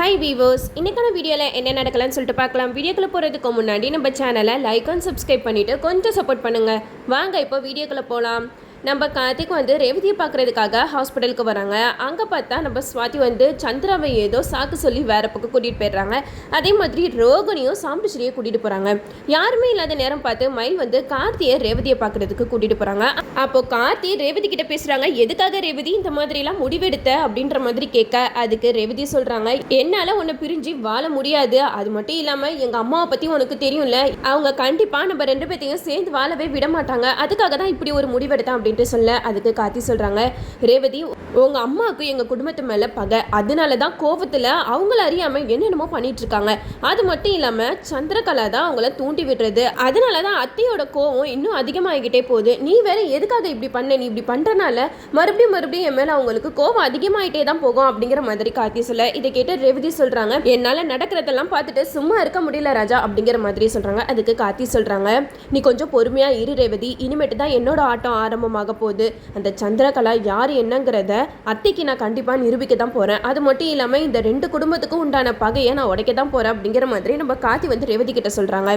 Hi viewers, இன்றைக்கான வீடியோவில் என்ன நடக்கலாம்னு சொல்லிட்டு பார்க்கலாம். வீடியோக்குள்ளே போகிறதுக்கு முன்னாடி நம்ம சேனலை லைக் அண்ட் சப்ஸ்கிரைப் பண்ணிவிட்டு கொஞ்சம் சப்போர்ட் பண்ணுங்கள். வாங்க இப்போ வீடியோக்குள்ளே போகலாம். நம்ம கார்த்திக் ரேவதியை பார்க்குறதுக்காக ஹாஸ்பிட்டலுக்கு வராங்க. அங்கே பார்த்தா நம்ம ஸ்வாதி சந்திராவை ஏதோ சாக்கு சொல்லி வேறு பக்கம் கூட்டிகிட்டு போயிடுறாங்க. அதே மாதிரி ரோகிணியும் சாம்பிஸ்ரீயை கூட்டிகிட்டு போகிறாங்க. யாருமே இல்லாத நேரம் பார்த்து மயில் கார்த்தியை ரேவதியை பார்க்குறதுக்கு கூட்டிகிட்டு போகிறாங்க. அப்போது கார்த்தி ரேவதி கிட்ட பேசுகிறாங்க. எதுக்காக ரேவதி இந்த மாதிரிலாம் முடிவெடுத்த அப்படின்ற மாதிரி கேட்க, அதுக்கு ரேவதி சொல்கிறாங்க, என்னால் உன்னை பிரிஞ்சு வாழ முடியாது. அது மட்டும் இல்லாமல் எங்கள் அம்மாவை பற்றி உனக்கு தெரியும்ல, அவங்க கண்டிப்பாக நம்ம ரெண்டு பேர்த்தையும் சேர்ந்து வாழவே விட மாட்டாங்க. அதுக்காக தான் இப்படி ஒரு முடிவெடுத்தேன் அப்படின்ட்டு சொல்ல, அதுக்கு கார்த்தி சொல்றாங்க, ரேவதி உங்க அம்மாவுக்கு எங்க குடும்பத்து மேல பகை, அதனாலதான் கோபத்துல அவங்கள அறியாம என்னென்னமோ பண்ணிட்டு இருக்காங்க. அது மட்டும் இல்லாம சந்திரகலா தான் அவங்கள தூண்டி விடுறது. அதனாலதான் அத்தையோட கோவம் இன்னும் அதிகமாகிக்கிட்டே போகுது. நீ வேற எதுக்காக இப்படி பண்ண? நீ இப்படி பண்றனால மறுபடியும் என் மேல அவங்களுக்கு கோவம் அதிகமாயிட்டே தான் போகும் அப்படிங்கிற மாதிரி கார்த்தி சொல்ல, இதை கேட்டு ரேவதி சொல்றாங்க, என்னால நடக்கிறதெல்லாம் பார்த்துட்டு சும்மா இருக்க முடியல ராஜா அப்படிங்கிற மாதிரி சொல்றாங்க. அதுக்கு கார்த்தி சொல்றாங்க, நீ கொஞ்சம் பொறுமையா இரு ரேவதி, இனிமேட்டு தான் என்னோட ஆட்டம் ஆரம்பமாக போகுது. அந்த சந்திரகலா யார் என்னங்கிறத அத்தைக்கு நான் கண்டிப்பாக நிரூபிக்க தான் போகிறேன். அது மட்டும் இல்லாமல் இந்த ரெண்டு குடும்பத்துக்கும் உண்டான பகையை நான் உடைக்க தான் போகிறேன் அப்படிங்கிற மாதிரி நம்ம கார்த்தி ரேவதி கிட்ட சொல்கிறாங்க.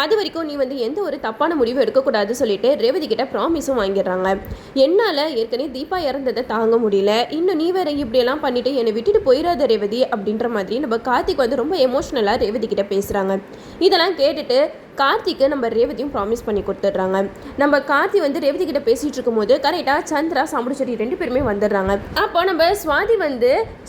அது வரைக்கும் நீ எந்த ஒரு தப்பான முடிவும் எடுக்கக்கூடாது சொல்லிட்டு ரேவதி கிட்ட ப்ராமிஸும் வாங்கிடுறாங்க. என்னால் ஏற்கனவே தீபா இறந்ததை தாங்க முடியல, இன்னும் நீ வேற இப்படியெல்லாம் பண்ணிட்டு என்னை விட்டுட்டு போயிடாத ரேவதி அப்படின்ற மாதிரி நம்ம கார்த்திக் ரொம்ப எமோஷ்னலாக ரேவதி கிட்ட பேசுகிறாங்க. இதெல்லாம் கேட்டுட்டு கார்த்திக்கு நம்ம ரேவதியும் ப்ராமிஸ் பண்ணி கொடுத்துட்றாங்க. நம்ம கார்த்தி ரேவதி கிட்ட பேசிட்டு இருக்கும்போது கரெக்டாக சந்திரா சாமுடிச்சேரி ரெண்டு பேருமே வந்துடுறாங்க. அப்போ நம்ம ஸ்வாதி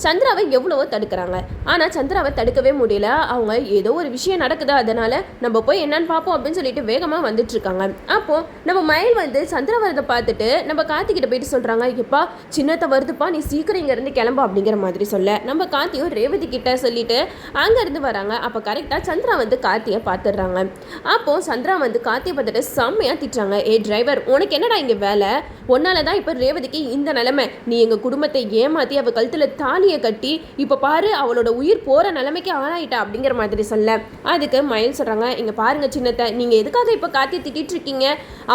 சந்திராவை எவ்வளவோ தடுக்கிறாங்க. ஆனால் சந்திராவை தடுக்கவே முடியல. அவங்க ஏதோ ஒரு விஷயம் நடக்குது, அதனால நம்ம போய் என்னன்னு பார்ப்போம் அப்படின்னு சொல்லிட்டு வேகமாக வந்துட்டு இருக்காங்க. அப்போ நம்ம மயில் சந்திரா வரதை பார்த்துட்டு நம்ம கார்த்திகிட்ட போயிட்டு சொல்றாங்க, இப்பா சின்னத்தை வருதுப்பா, நீ சீக்கிரம் இங்க இருந்து கிளம்பு அப்படிங்கிற மாதிரி சொல்ல, நம்ம கார்த்தியும் ரேவதி கிட்ட சொல்லிட்டு அங்க இருந்து வராங்க. அப்போ கரெக்டாக சந்திரா கார்த்தியை பார்த்துடுறாங்க. அப்போ சந்திரா கார்த்தியை பார்த்துட்டு செம்மையா திட்டுறாங்க, ஏ டிரைவர், உனக்கு என்னடா இங்க வேலை? ஒன்னால தான் இப்போ ரேவதிக்கு இந்த நிலைமை. நீ எங்க குடும்பத்தை ஏமாத்தி அவ கழுத்துல தாலியை கட்டி இப்போ பாரு அவளோட உயிர் போற நிலைமைக்கு ஆளாயிட்டா அப்படிங்கிற மாதிரி சொல்ல, அதுக்கு மயில் சொல்றாங்க, இங்க பாருங்க சின்னத்தை, நீங்க எதுக்காக இப்போ கார்த்தியை திட்டிட்டு இருக்கீங்க?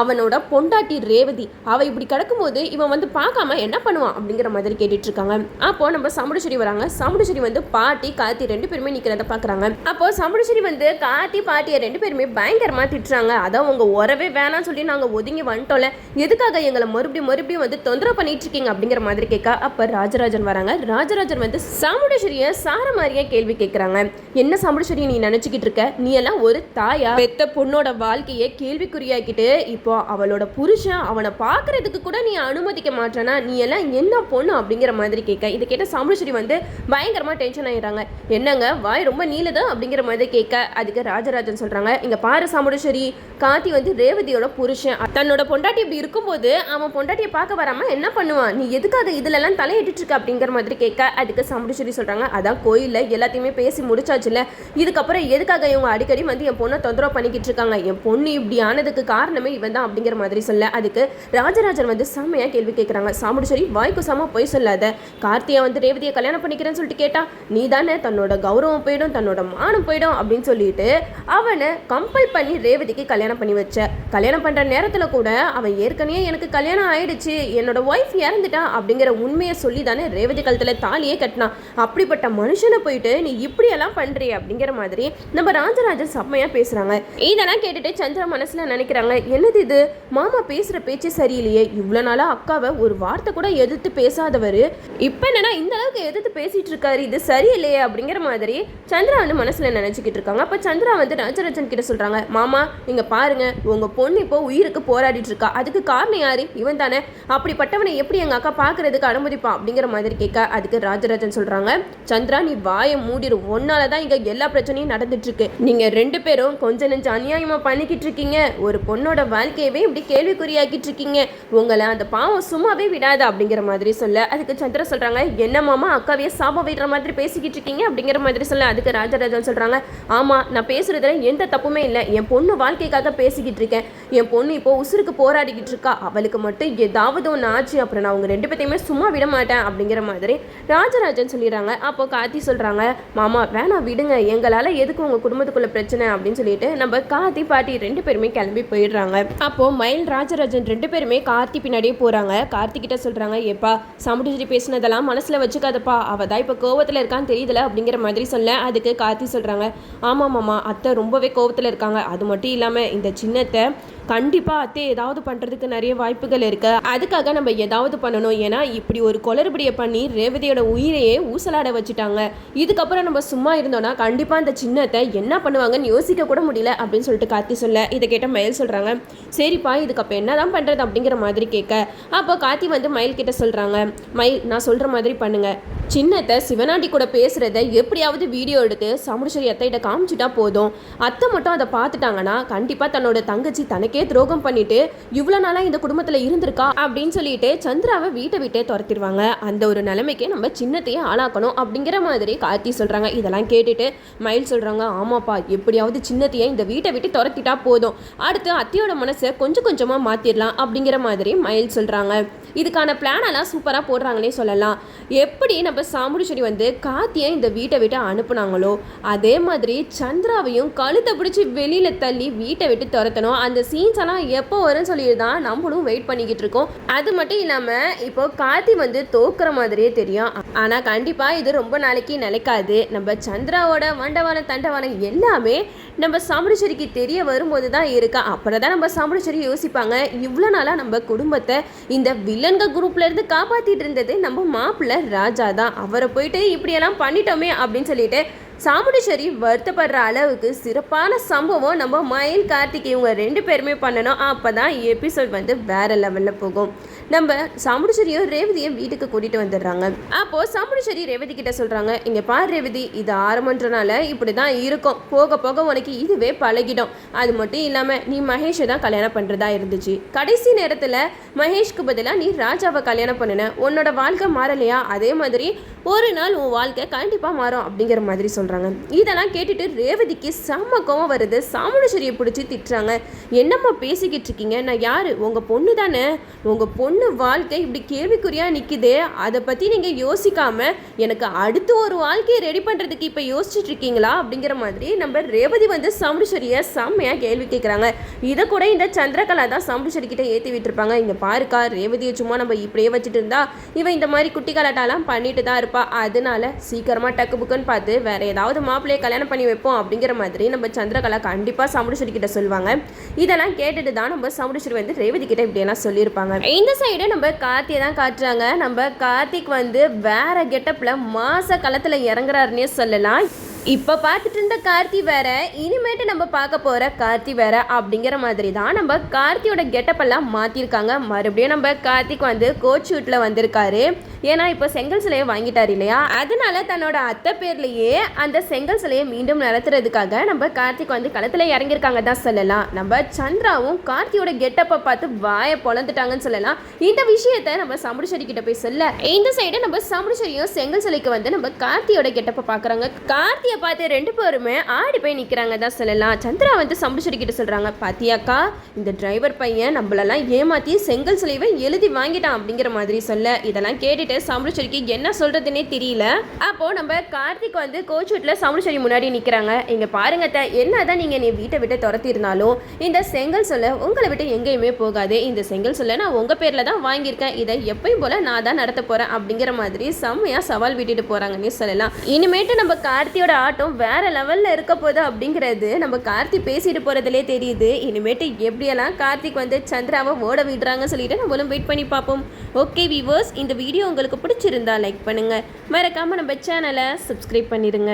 அவனோட பொண்டாட்டி ரேவதி, அவ இப்படி கிடக்கும்போது இவன் பார்க்காம என்ன பண்ணுவான் அப்படிங்கிற மாதிரி கேட்டுட்டு இருக்காங்க. அப்போ நம்ம சாமுண்டீஸ்வரி வராங்க. சாமுண்டீஸ்வரி பாட்டி கார்த்தி ரெண்டு பேருமே நிக்கிறத பாக்குறாங்க. அப்போ சாமுண்டீஸ்வரி கார்த்தி பாட்டியை ரெண்டு பேருமே பயங்கரமா திட்டுறாங்க. அதான் உங்க உறவே வேணாம்னு சொல்லி நாங்க ஒதுங்கி வந்துட்டோம்ல, எதுக்காக எங்களை மறுபடியும் தொந்தரவு பண்ணிட்டு இருக்கீங்க அப்படிங்கிற மாதிரி கேட்க, அப்ப ராஜராஜன் வராங்க. ராஜராஜன் சாமுண்டீஸ்வரிய சார மாதிரியே கேள்வி கேட்கிறாங்க. என்ன சாமுண்டீஸ்வரி நீ நினைச்சுக்கிட்டு இருக்க? நீ எல்லாம் ஒரு தாயா? பெத்த பொண்ணோட வாழ்க்கையை கேள்விக்குறியாக்கிட்டு இப்போ அவளோட புருஷன் அவனை பாக்குறதுக்கு கூட நீ அனுமதிக்க மாட்டேனா? நீ எல்லாம் என்ன பொண்ணு அப்படிங்கிற மாதிரி கேட்க, இதை கேட்ட சாமுண்டீஸ்வரி பயங்கரமா டென்ஷன் ஆயிடுறாங்க. என்னங்க வாய் ரொம்ப நீளுது அப்படிங்கிற மாதிரி கேட்க, அதுக்கு ராஜராஜன் சொல்றாங்க, இங்க பாரு சாமுண்டீஸ்வரி, கார்த்தி ரேவதியோட புருஷன், தன்னோட பொண்டாட்டி இப்படி இருக்கும்போது அவன் பொண்டாட்டியை பார்க்க வராம என்ன பண்ணுவான்? நீ எதுக்காக இதுல எல்லாம் தலையிட்டு இருக்க அப்படிங்கிற மாதிரி கேட்க, அதுக்கு சாமுண்டீஸ்வரி சொல்றாங்க, அதான் கோயில்ல எல்லாத்தையுமே பேசி முடிச்சாச்சுல, இதுக்கப்புறம் எதுக்காக இவங்க அடிக்கடி என் பொண்ணை தொந்தரவு பண்ணிக்கிட்டு இருக்காங்க? என் பொண்ணு இப்படி ஆனதுக்கு காரணமே இவன் தான் அப்படிங்கிற மாதிரி சொல்ல, அதுக்கு ராஜராஜன் செம்மையா கேள்வி கேட்கறாங்க. சாமுண்டீஸ்வரி வாய்க்கு சம போய் சொல்லாத, கார்த்தியை ரேவதியை கல்யாணம் பண்ணிக்கிறேன்னு சொல்லிட்டு கேட்டா, நீ தானே தன்னோட கௌரவம் போயிடும் தன்னோட மானம் போயிடும் அப்படின்னு சொல்லிட்டு அவனை கம்பல் பண்ணி ரேவதிக்கு கல்யாணம் பண்ணி வச்ச. கல்யாணம் பண்ற நேரத்துல கூட அவன் ஏற்கனவே எனக்கு கல்யாணம் ஆயிடுச்சு, என்னோட ஒய்ஃப் இறந்துட்டா அப்படிங்கிற உண்மையை சொல்லி தானே ரேவதி கழுத்துல தாலியே கட்டினான். அப்படிப்பட்ட மனுஷனை போயிட்டு நீ இப்படி எல்லாம் பண்றிய அப்படிங்கிற மாதிரி நம்ம ராஜராஜன் செம்மையா பேசுறாங்க. இதெல்லாம் கேட்டுட்டு சந்திரா மனசுல நினைக்கிறாங்க, என்னது இது, மாமா பேசுற பேச்சு சரியில்லையே, இவ்வளவு நாளா அக்காவை ஒரு வார்த்தை கூட எதிர்த்து பேசாதவரு இப்ப என்னன்னா இந்த அளவுக்கு எதிர்த்து பேசிட்டு இருக்காரு, இது சரியில்லையே அப்படிங்கிற மாதிரி சந்திரா மனசுல நினைச்சுக்கிட்டு இருக்காங்க. அப்ப சந்திரா ராஜராஜன் கிட்ட சொல்றாங்க, மாமா நீங்க பாருங்க, உங்க பொண்ணு இப்போ உயிருக்கு போராடிட்டு இருக்கா, அதுக்கு காரணம் யாரு? இவன் தானே. அப்படிப்பட்டவனை எப்படி எங்க அக்கா பாக்குறதுக்கு அனுமதிப்பான் அப்படிங்கிற மாதிரி கேட்க, அதுக்கு ராஜராஜன் சொல்றாங்க, சந்திரா நீ வாயை மூடிரு, ஒன்னாலதான் இங்க எல்லா பிரச்சனையும் நடந்துட்டு இருக்கு. நீங்க ரெண்டு பேரும் கொஞ்ச நெஞ்ச அநியாயமா பண்ணிக்கிட்டு இருக்கீங்க, ஒரு பொண்ணோட வாழ்க்கையவே இப்படி கேள்விக்குறியாக்கிட்டு இருக்கீங்க, உங்களை அந்த பாவம் சும்மாவே விடாது அப்படிங்கிற மாதிரி சொல்ல, அதுக்கு சந்திரா சொல்றாங்க, என்ன மாமா அக்காவையே சாபம் விடுற மாதிரி பேசிக்கிட்டு இருக்கீங்க அப்படிங்கிற மாதிரி சொல்ல, அதுக்கு ராஜராஜன் சொல்றாங்க, ஆமா நான் பேசுறதுல எந்த தப்புமே இல்லை, என் பொண்ணு வாழ்க்கைக்காக பேசிக்கிட்டு இருக்கேன். என் பொண்ணு இப்போ உசுருக்கு போராடிக்கிட்டு இருக்கா. அவளுக்கு மட்டும் ஏதாவது ஒன்று ஆச்சு அப்புறம் நான் அவங்க 2 பேத்தையுமே சும்மா விட மாட்டேன் அப்படிங்கிற மாதிரி ராஜராஜன் சொல்லிடுறாங்க. அப்போ கார்த்தி சொல்கிறாங்க, மாமா வேணாம் விடுங்க, எங்களால் எதுக்கு உங்கள் குடும்பத்துக்குள்ள பிரச்சனை அப்படின்னு சொல்லிட்டு நம்ம கார்த்தி பாட்டி 2 பேருமே கிளம்பி போயிடுறாங்க. அப்போது மயில் ராஜராஜன் 2 பேருமே கார்த்தி பின்னாடியே போகிறாங்க. கார்த்தி கிட்ட சொல்கிறாங்க, எப்பா சமுடிச்சிட்டு பேசினதெல்லாம் மனசில் வச்சுக்காதப்பா, அவள் தான் இப்போ கோவத்தில் இருக்கான்னு தெரியுதுல அப்படிங்கிற மாதிரி சொல்ல அதுக்கு கார்த்தி சொல்கிறாங்க, ஆமாம் மாமா அத்தை ரொம்பவே கோவத்தில் இருக்காங்க. அது மட்டும் இல்லாமல் இந்த சின்னத்தை கண்டிப்பாக அத்தை ஏதாவது பண்ணுறதுக்கு நிறைய வாய்ப்புகள் இருக்குது. அதுக்காக நம்ம ஏதாவது பண்ணணும். ஏன்னா இப்படி ஒரு குளறுபடியை பண்ணி ரேவதியோட உயிரையே ஊசலாட வச்சுட்டாங்க. இதுக்கப்புறம் நம்ம சும்மா இருந்தோம்னா கண்டிப்பாக அந்த சின்னத்தை என்ன பண்ணுவாங்கன்னு யோசிக்க கூட முடியல அப்படின்னு சொல்லிட்டு கார்த்தி சொல்ல இதை கேட்ட மயில் சொல்கிறாங்க, சரிப்பா இதுக்கு அப்போ என்ன தான் பண்ணுறது அப்படிங்கிற மாதிரி கேட்க அப்போ கார்த்தி வந்து மயில் கிட்ட சொல்கிறாங்க, மயில் நான் சொல்கிற மாதிரி பண்ணுங்கள், சின்னத்தை சிவனாண்டி கூட பேசுகிறத எப்படியாவது வீடியோ எடுத்து சமுடிச்சேரி அத்தைகிட்ட காமிச்சிட்டா போதும். அத்தை மட்டும் அதை பார்த்துட்டாங்கன்னா கண்டிப்பாக தன்னோட தங்கச்சி தனக்கே துரோகம் பண்ணிட்டு இவ்வளோ நாளாக இந்த குடும்பத்தில் இருந்திருக்கா அப்படின்னு சொல்லிட்டு சந்திராவை வீட்டை விட்டே துரத்திடுவாங்க. அந்த ஒரு நிலைமைக்கு நம்ம சின்னத்தையே ஆளாக்கணும் அப்படிங்கிற மாதிரி கார்த்தி சொல்கிறாங்க. இதெல்லாம் கேட்டுட்டு மயில் சொல்கிறாங்க, ஆமாப்பா எப்படியாவது சின்னத்தையே இந்த வீட்டை விட்டு துரத்திட்டா போதும், அடுத்து அத்தையோட மனசை கொஞ்சம் கொஞ்சமாக மாற்றிடலாம் அப்படிங்கிற மாதிரி மயில் சொல்கிறாங்க. இதுக்கான பிளானெல்லாம் சூப்பராக போடுறாங்கன்னே சொல்லலாம். எப்படி நம்ம சாமுடிச்சேரி வந்து கார்த்தியை இந்த வீட்டை விட்டு அனுப்புனாங்களோ அதே மாதிரி சந்திராவையும் கழுத்தை பிடிச்சி வெளியில் தள்ளி வீட்டை விட்டு துரத்தணும். அந்த சீன்ஸ் எல்லாம் எப்போ வரும்னு சொல்லிட்டு தான் நம்மளும் வெயிட் பண்ணிக்கிட்டு இருக்கோம். அது மட்டும் இல்லாமல் இப்போ கார்த்தி வந்து தோக்குற மாதிரியே தெரியும். ஆனால் கண்டிப்பாக இது ரொம்ப நாளைக்கு நிலைக்காது. நம்ம சந்திராவோட வண்டவானம் தண்டவானம் எல்லாமே நம்ம சாமுடிச்சேரிக்கு தெரிய வரும்போது தான் இருக்கா. அப்புறம் தான் நம்ம சாமுடிச்சேரி யோசிப்பாங்க, இவ்வளோ நாளாக நம்ம குடும்பத்தை இந்த வில்லன்கள் குரூப்ல இருந்து காப்பாற்றிட்டு இருந்தது நம்ம மாப்பிள்ளை ராஜா தான். அவரை போயிட்டு இப்படியெல்லாம் பண்ணிட்டோமே அப்படின்னு சொல்லிட்டு சாமுடிச்சேரி வருத்தப்படுற அளவுக்கு சிறப்பான சம்பவம் நம்ம மயில் கார்த்திக் இவங்க 2 பேருமே பண்ணணும். அப்போ தான் எபிசோட் வந்து வேற லெவலில் போகும். நம்ம சாமுடிச்சேரியும் ரேவதியும் வீட்டுக்கு கூட்டிகிட்டு வந்துடுறாங்க. அப்போது சாமுடிச்சேரி ரேவதி கிட்ட சொல்கிறாங்க, இங்கே பாரு ரேவதி, இது ஆரம்பன்றனால இப்படி தான் இருக்கும், போக போக உனக்கு இதுவே பழகிடும். அது மட்டும் இல்லாமல் நீ மகேஷை தான் கல்யாணம் பண்ணுறதா இருந்துச்சு, கடைசி நேரத்தில் மகேஷ்க்கு பதிலாக நீ ராஜாவை கல்யாணம் பண்ணின, உன்னோட வாழ்க்கை மாறலையா, அதே மாதிரி ஒரு நாள் உன் வாழ்க்கை கண்டிப்பாக மாறும் அப்படிங்கிற மாதிரி சொல்கிறாங்க. இதெல்லாம் கேட்டுட்டு ரேவதிக்கு செம்ம கோவம் வருது. சாமுடிச்சேரியை பிடிச்சி திட்டுறாங்க, என்னம்மா பேசிக்கிட்டு இருக்கீங்க, நான் யார், உங்கள் பொண்ணு தானே, உங்கள் பொண்ணு வாழ்க்கை இப்படி கேள்விக்குறியாக நிற்குதே, அதை பற்றி நீங்கள் யோசிக்காமல் எனக்கு அடுத்து ஒரு வாழ்க்கையை ரெடி பண்ணுறதுக்கு இப்போ யோசிச்சுட்டு இருக்கீங்களா அப்படிங்கிற மாதிரி நம்ம ரேவதி வந்து சாமுடிச்சேரியை செம்மையாக கேள்வி கேட்குறாங்க. இதை கூட இந்த சந்திரகலா தான் சாமுடிச்சேரி கிட்ட ஏற்றி விட்டுருப்பாங்க. இங்கே பாருக்கா ரேவதியை சும்மா நம்ம இப்படியே வச்சுட்டு இருந்தா இவன் இந்த மாதிரி குட்டி கலாட்டாலாம் பண்ணிட்டு தான் இருப்பா, அதனால சீக்கிரமாக டக்கு புக்குன்னு பார்த்து வேற ஏதாவது மாப்பிள்ளையை கல்யாணம் பண்ணி வைப்போம் அப்படிங்கிற மாதிரி நம்ம சந்திரகலா கண்டிப்பாக சாமுடிச்சேரி கிட்ட சொல்லுவாங்க. இதெல்லாம் கேட்டுட்டு தான் நம்ம சாமுடிச்சேரி வந்து ரேவதி கிட்ட இப்படியெல்லாம் சொல்லியிருப்பாங்க. இந்த சைடு நம்ம கார்த்தியை தான் காட்டுறாங்க. நம்ம கார்த்திக் வந்து வேற கெட்டப்பில் மாச களத்தில் இறங்குறாருன்னே சொல்லலாம். இப்போ பார்த்துட்டு இருந்த கார்த்தி வேற, இனிமேட்டு நம்ம பார்க்க போகிற கார்த்தி வேற அப்படிங்கிற மாதிரி தான் நம்ம கார்த்தியோட கெட்டப்பெல்லாம் மாற்றிருக்காங்க. மறுபடியும் நம்ம கார்த்திக் வந்து கோச் ஷூட்டில் வந்திருக்காரு. ஏன்னா இப்போ செங்கல் சிலையை வாங்கிட்டார் இல்லையா, அதனால தன்னோட அத்தை பேர்லேயே அந்த செங்கல் சிலையை மீண்டும் நடத்துறதுக்காக நம்ம கார்த்திக் வந்து களத்தில் இறங்கியிருக்காங்க தான் சொல்லலாம். நம்ம சந்திராவும் கார்த்தியோட கெட்டப்பை பார்த்து வாயை பொழந்துட்டாங்கன்னு சொல்லலாம். இந்த விஷயத்த நம்ம சாமுடிச்சேரி கிட்ட போய் சொல்ல இந்த சைடு நம்ம சாமுடிச்சேரியும் செங்கல் சிலைக்கு வந்து நம்ம கார்த்தியோட கெட்டப்பை பார்க்குறாங்க. கார்த்தி பார்த்து 2 பேருமே ஆடி போய் நிற்கிறாங்க தான் சொல்லலாம். சந்திரா வந்து சாமுடிச்சேரி கிட்ட சொல்கிறாங்க, பாத்தியாக்கா இந்த டிரைவர் பையன் நம்மளெல்லாம் ஏமாற்றி செங்கல் சிலைவை எழுதி வாங்கிட்டான் அப்படிங்கிற மாதிரி சொல்ல இதெல்லாம் கேட்டுட்டு சாமுடிச்சேரிக்கு என்ன சொல்கிறதுனே தெரியல. அப்போது நம்ம கார்த்திக் வந்து கோச் வீட்டில் சாமுடிச்சேரி முன்னாடி நிற்கிறாங்க. இங்கே பாருங்க என்ன தான் நீங்கள் நீ வீட்டை விட்டு துரத்திருந்தாலும் இந்த செங்கல் சொல்ல உங்களை விட்டு எங்கேயுமே போகாது, இந்த செங்கல் சொல்ல நான் உங்கள் பேரில் தான் வாங்கியிருக்கேன், இதை எப்பயும் போல் நான் தான் நடத்த போகிறேன் அப்படிங்கிற மாதிரி செம்மையாக சவால் விட்டுட்டு போகிறாங்கன்னு சொல்லலாம். இனிமேட்டு நம்ம கார்த்தியோட ஆட்டம் வேற லெவலில் இருக்க போகுது அப்படிங்கிறது நம்ம கார்த்தி பேசிட்டு போகிறதுலே தெரியுது. இனிமேட்டு எப்படியெல்லாம் கார்த்திக் வந்து சந்திராவை ஓட விடுறாங்கன்னு சொல்லிட்டு நம்மளும் வெயிட் பண்ணி பார்ப்போம். ஓகே வீவர்ஸ், இந்த வீடியோ உங்களுக்கு பிடிச்சிருந்தா லைக் பண்ணுங்கள், மறக்காமல் நம்ம சேனலை சப்ஸ்கிரைப் பண்ணிடுங்க.